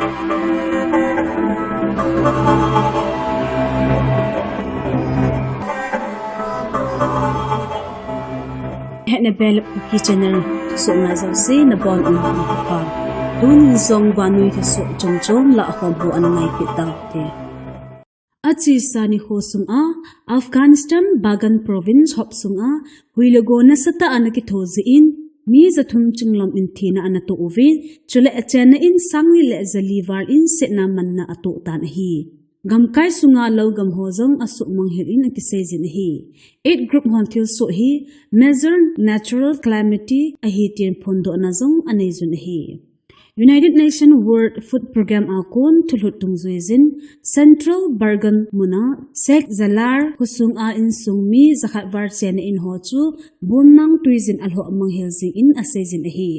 na bel kitchener so na zo se na bon un ni pa tunin zong banui ka so chong la khom bu an ngai pitang te achi sani hosung a Afghanistan Bagan province hopsung a huilogo na sata anaki thozi in mi zathum chunglom in thina anato uve chule achana in sangni le zalivar in setna manna ato tan hi gamkai sunga lo gam hozong asuk manghil in akisejin hi 8 group honthil so hi measure natural calamity a hi tin phondo nazong anejun hi United Nations World Food Program akon thulut tungzuizin Central Bargan muna sek zalar husung a in sungmi zakhat war chen in ho chu bumnang tuizin alho manghilzing in asejin hi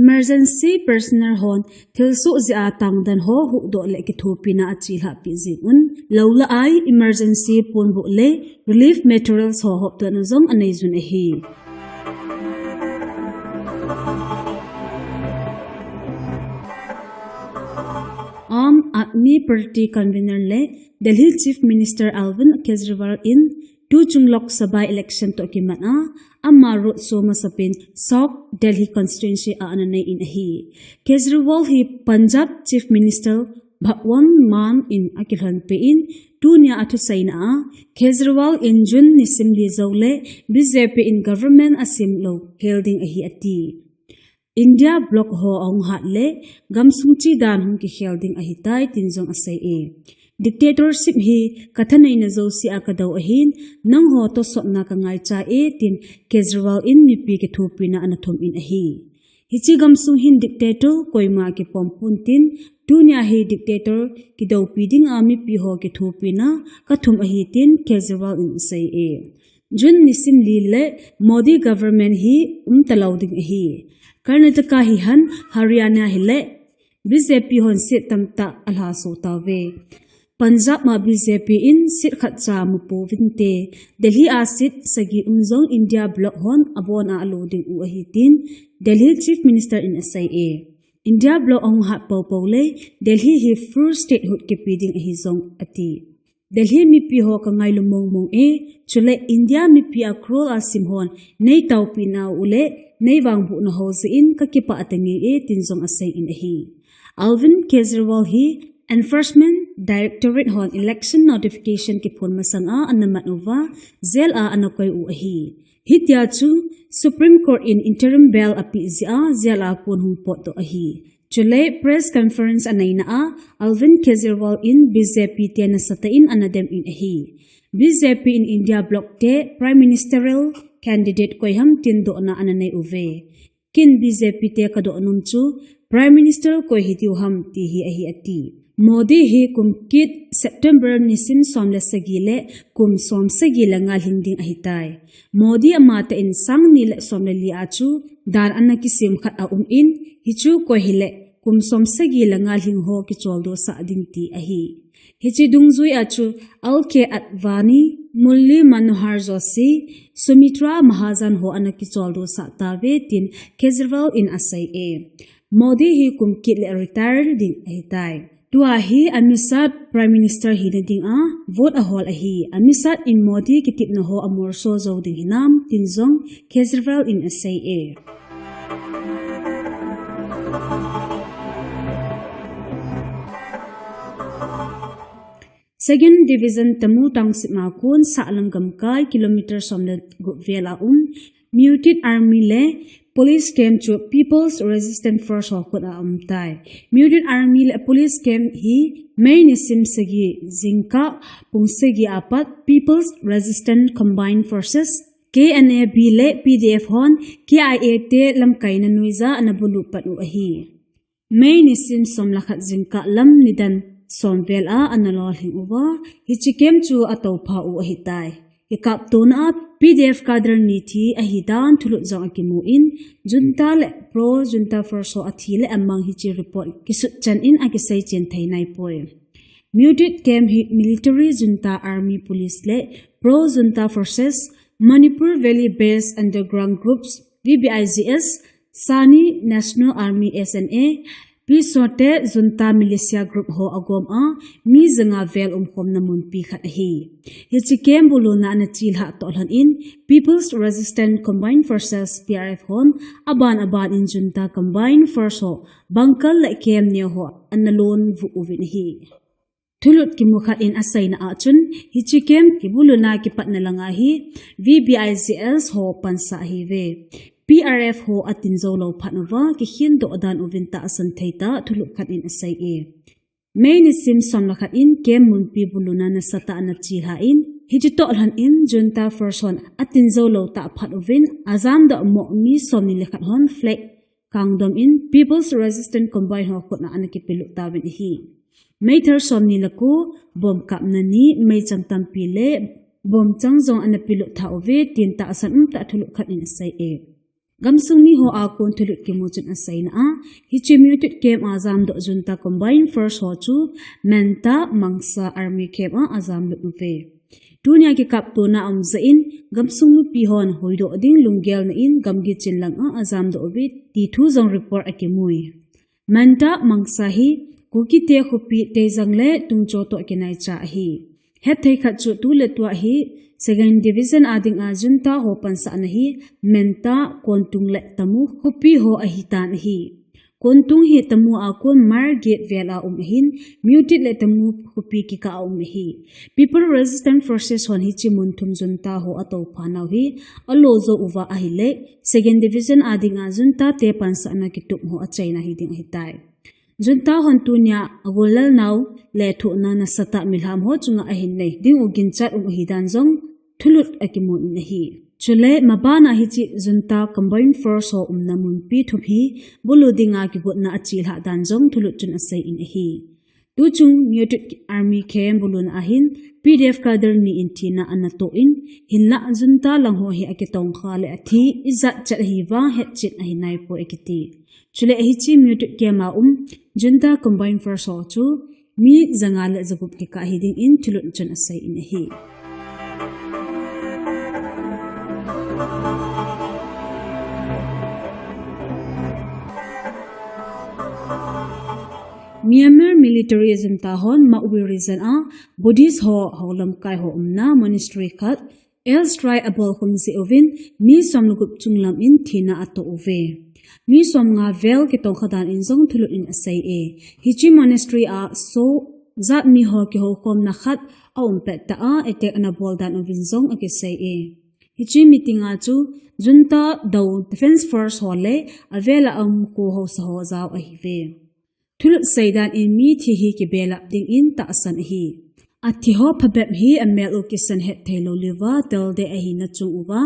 Emergency personnel hon thilsu zia tangdan ho hu do le ki thopina achi ha pi zingun lola ai emergency pon bu le relief materials ho hop to na zong anei jun hi Admi Party convener le Delhi Chief Minister Arvind Kejriwal in Tu Chunglok Sabha election to kimana amma ro soma sapin South Delhi constituency a ananai in hi Kejriwal hi Punjab Chief Minister Bhagwan Man in akilhan pe in tunia athu saina Kejriwal in June nisim li zawle BJP in government asim lo holding a hi ati India block ho ong hat le gamsungchi dan hung ki holding a hitai tinjong asai e dictatorship hi kathanai na zo si akadaw ahin nang ho to sopna ka ngai cha e tin Kejriwal in mipi ke thupina anathom in ahi hichi gamsung hin dictator koima ke pompun tin dunia hi dictator ki daw piding ami pi ho ke thupina ka thum ahi tin Kejriwal in sai e jun nisim li le Modi government hi talauding ahi Karnataka hi han Haryana hi le BJP hon sit tamta alha so tawe Punjab ma BJP in sit khatcha mu povinte Delhi a sit sagi umzong India block hon abon a loading u ahitin Delhi Chief Minister in SIA India block ong hat pau le Delhi hi first statehood ke piding ahi zong ati Delhi mi pi ho ka ngai lumong mong e chule India mi pi akrol asim hon nei tau pi na ule nei wang bu na ho in ka kipa atangi e tinjong asai in ahi Arvind Kejriwal hi Enforcement Directorate hon election notification ki phon masanga anamat uwa zel a anakoi u ahi hitya chu Supreme Court in interim bail api zia zela kon hum pot to ahi chule press conference anaina a Arvind Kejriwal in BJP te na sata in anadem in ahi BJP in India block te prime ministerial candidate koiham tin do na ananai uve kin BJP te ka do num chu prime minister ko hitiu ham ti hi ahi ati Modi hi kumkit September nisim somle sagile kum som sagile ngal hingding ahitai Modi amata in sang nile somle li achu dar anakisim khat a in hichu ko hile kum som sagile ngal hing ho ki choldo sa ding ti ahi hichi dungzui achu alke atwani Mulli Manohar Joshi Sumitra Mahajan ho anaki choldo sa tawe tin Kejriwal in asai e Modi hi kumkit le retire ding ahitai Tua hi amisat Prime Minister hi ding a vote a hol ahi amisat in Modi kitip na ho amor so zo ding hinam tinjong Kejriwal in asai e Second Division Tamu Tangsit Makun sa Alangamkai kilometer somle vela Myotit Army le police came to People's Resistance Force hokut a umtai Myotit Army le police came hi main isim segi zinka pungsegi apat People's Resistance Combined Forces KNA le PDF hon KIA te lamkai na nuiza anabulu panu ahi main isim somlakhat zinka lam nidan somvel a analol hing uwa hichikem chu atawpha u ahitai ikap tona PDF kadran nithi ahidan thulut jang akimu in junta le pro junta forso athile amang hichi report kisut chan in akisai chen thainai poi Myotit came military junta army police le pro junta forces Manipur Valley based underground groups VBIGS Sani National Army SNA Pisote junta militia group ho agom mi zanga vel khom namun pi khat hi hichikem buluna na chilha tolhan in People's Resistance Combined Forces PRF hon aban in junta combined force ho bangkal la kem ne ho analon vu uvin hi Tulut ki mukha in asay na achun hichikem ki buluna ki patna langa hi VBICS ho pansa hi ve PRF ho atinzo lo phanova ki hindo adan uvinta asan theita thuluk khat in asai e main sim som la khat in kem mun pi buluna na sata na chi ha in hijito alhan in junta person atinzo lo ta phat uvin azam da mo mi som ni lekhat hon flag kangdom in People's Resistance Combined ho khotna anaki pilu tawin hi Maiter som ni laku bom kap na ni may chang tampi le bom chang zong anapilu tha ove tin ta asan ta thuluk khat in asai e Gamsung ni ho akon thulut ki mujun asay na hichi Myotit kem azam do junta combined force ho chu menta mangsa army kem azam lut ve dunia ki kap to na zain gamsung nu pi hon hoido ding lunggel na in gamgi chinlang azam do ve ti thu zong report akimui menta mangsa hi kuki te khupi te jangle tungcho to kenai cha hi het thei khat chu tu le twa hi Second Division ading junta ho pansa na hi menta kontung le tamu khupi ho ahitan hi kontung hi tamu akon margate vela hin Myotit le tamu khupi ki ka hi People Resistance Forces hon hi chimun thum junta ho ato phanaw hi alozo uwa ahile Second Division ading junta te pansa na kitum ho achaina hi ding hitai junta hon tunya agolal naw le thu na na sata milham ho chunga ahin nei ding ugin chat hidan jong thulut akimun nahi chule mabana hi chi junta combined force ho namun pi thupi buludinga ki gotna achil ha dan jong thulut chun asai in hi tu chung Myotit army kem bulun ahin PDF kader ni intina anato in hinla junta lang ho hi akitong khale athi izat chat hi wa het chit ahi nai po ekiti chule hi chi Myotit kema junta combined force ho chu mi zangal zagup ki ka hiding in thulut chun asai in hi Myanmar military junta hon Maui region Buddhist ho holam kai ho monastery khat El Strike abol khumsi ovin mi somlugup chunglam in thina ato ove mi som nga vel ke tong khadan in jong thulu in asai e hichi monastery so zat mi ho ke ho kom na khat pet ta etek na boldan ovin jong ake sai e hichi meeting chu junta daw defense force hole avela ko ho sa ho zaw a hi ve Thulut saydan in mi thi hi ki bela ding in ta asan hi athi ho phabep hi amel ukisan het thelo liwa tel de a hi na chung uwa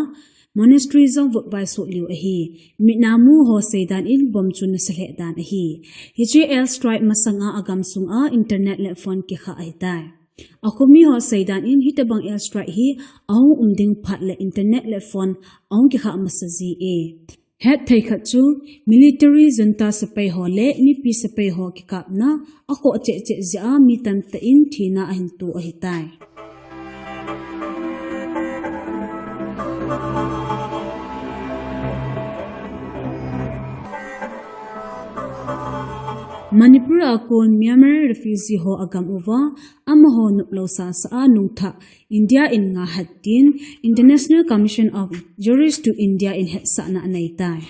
monastery zong vot vai so liu a hi minamu ho saydan in bom chun na sahe dan a hi hi el strike masanga agam sung internet le phone ki kha ai tai akhumi ho saydan in hitabang el strike hi au umding phat le internet le phone au ki kha masaji e Het thai khat chu military junta sapai ho le mi pi sapai ho ki kap na ako che ja mi tan ta in thina ahin tu ahitai Manipur akon Myanmar refugee ho agam uwa amaho nuplo sa nungtha India in nga hatin International Commission of Jurists to India in het sa na anaitai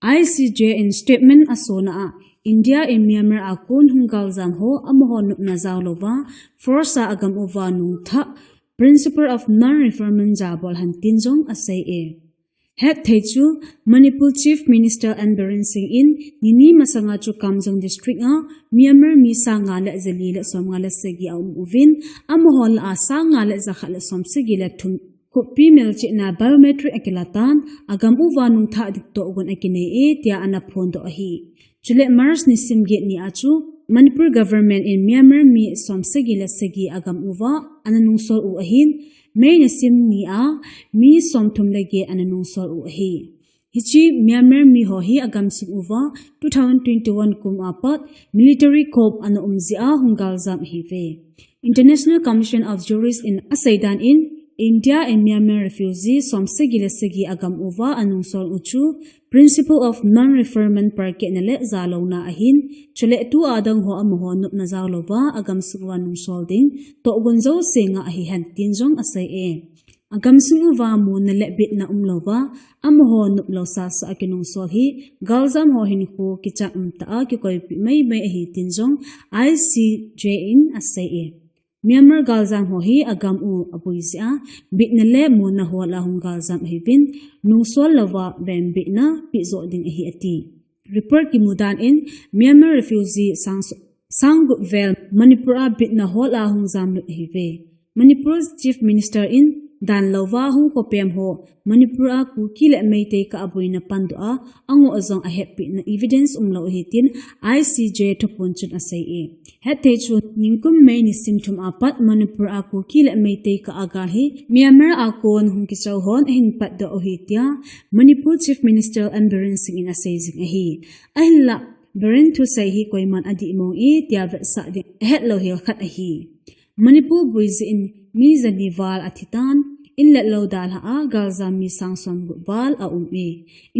ICJ in statement asona India in Myanmar akon hungal jam ho amaho nupna zawlova forsa agam uwa nungtha principle of non-refoulement jabol hantin jong asai e Het Thechu Manipur Chief Minister Anbaran Singh in nini masanga chu Kamjong district Myanmar mi sanga la zali la somga la segi uvin amohol sanga la zakhala som segi la thum kopi melchi na biometric akilatan agam uwanung tha dikto gon akine e tia ana phone do hi chule mars ni simge ni achu Manipur government in Myanmar mi som segi la segi agam uwa ananung sol u ahin Main sim ni mi som thum lege ananung sol u hi hichi Myanmar mi ho hi agam sing uwa 2021 kum apat military corps an umzi hungal jam hi ve International Commission of Jurists in Asaidan in India and Myanmar refugee som segi agam uwa anung sol uchu principle of non-referment par ke na le zalo na ahin chule tu adang ho amoho nup na zawlova agam suwa nung solding to gunzo singa ahi han tinjong asai e agam sunguwa mu na le bit na umlova amoho nup lo sa sa akinung sol hi galzam ho hin ko kicha umta a ki koi mai mai ahi tinjong ICJ in asai e Myanmar galzam ho hi agam u abuisia bit na le mu na ho la hung galzam hi bin nung sol lova ben bit na pi zo ding hi ati report ki mudan in Myanmar refugee sanggut vel Manipur a bit na ho la hung zam lu hi ve Manipur's chief minister in dan lova hung ko pem ho Manipur a ku kile meite ka abuina pandu a ango azong a happy na evidence umlo hitin ICJ thopun chun asai e hete chu ningkum me ni simthum apat Manipur a ku kile meite ka agar hi Myanmar a kon hung ki chaw hon hin pat do hitia Manipur chief minister Ambirin Singh in asai jing hi ahla berin thu sai hi koiman adi mong e tia ve sa de het lo hil khat hi Manipur buiz in mi zanival athitan in let lo dal ha galzam mi sangson bal a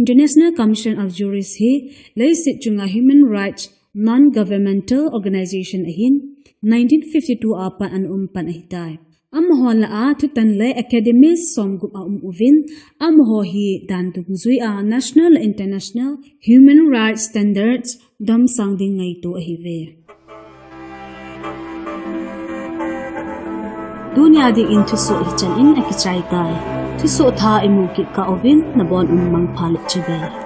International Commission of Jurists hi leisit chunga human rights non-governmental organization ahin 1952 apan an pan ahitai amho la a thutan le academy somgup a uvin amho hi dan tungzui a national international human rights standards dam sangding ngai to ahive Dunia di into so hichan in akichai kai. Ti so tha imu ki ka ovin na bon mang phalit chibe.